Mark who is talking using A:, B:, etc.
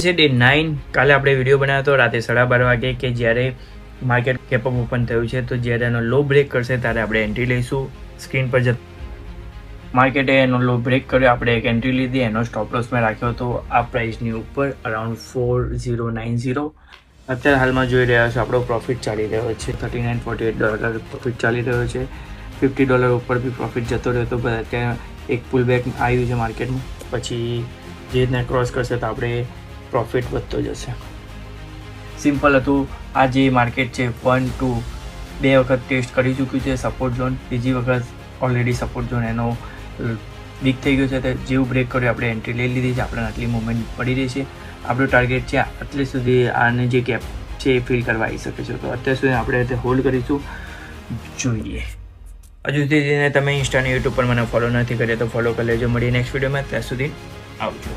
A: છે ડે 9. કાલે આપણે વિડીયો બનાવ્યો હતો રાતે 12:30 વાગે કે જ્યારે માર્કેટ કેપઅપ ઓપન થયું છે, તો જ્યારે એનો લો બ્રેક કરશે ત્યારે આપણે એન્ટ્રી લઈશું. સ્ક્રીન પર માર્કેટે એનો લો બ્રેક કર્યો, આપણે એક એન્ટ્રી લીધી. એનો સ્ટોપ લોસ મેં રાખ્યો હતો આ પ્રાઇસની ઉપર અરાઉન્ડ 4090. અત્યારે હાલમાં જોઈ રહ્યા છો આપણો પ્રોફિટ ચાલી રહ્યો છે $39.48 પ્રોફિટ ચાલી રહ્યો છે. $50 ઉપર બી પ્રોફિટ જતો રહ્યો હતો, પણ અત્યારે એક પુલ બેક આવ્યું છે માર્કેટમાં. પછી જે રીતના ક્રોસ કરશે તો આપણે પ્રોફિટ વધતો જશે. સિમ્પલ હતું. આ જે માર્કેટ છે 1 2 2 વખત ટેસ્ટ કરી ચૂક્યું છે સપોર્ટ ઝોન. બીજી વખત ઓલરેડી સપોર્ટ ઝોન એનો વીક થઈ ગયો છે, તો જેવું બ્રેક કર્યું આપણે એન્ટ્રી લઈ લીધી છે. આપણે આટલી મુવમેન્ટ પડી રહી છે. આપણું ટાર્ગેટ છે આટલે સુધી આને જે ગેપ છે એ ફિલ કરવા આવી શકે છે, તો અત્યાર સુધી આપણે હોલ્ડ કરીશું. જોઈએ હજુ સુધી તમે ઇન્સ્ટા અને યુટ્યુબ પર મને ફોલો નથી કર્યો તો ફોલો કરી લેજો. મળીએ નેક્સ્ટ વિડીયોમાં. ત્યાં સુધી આવજો.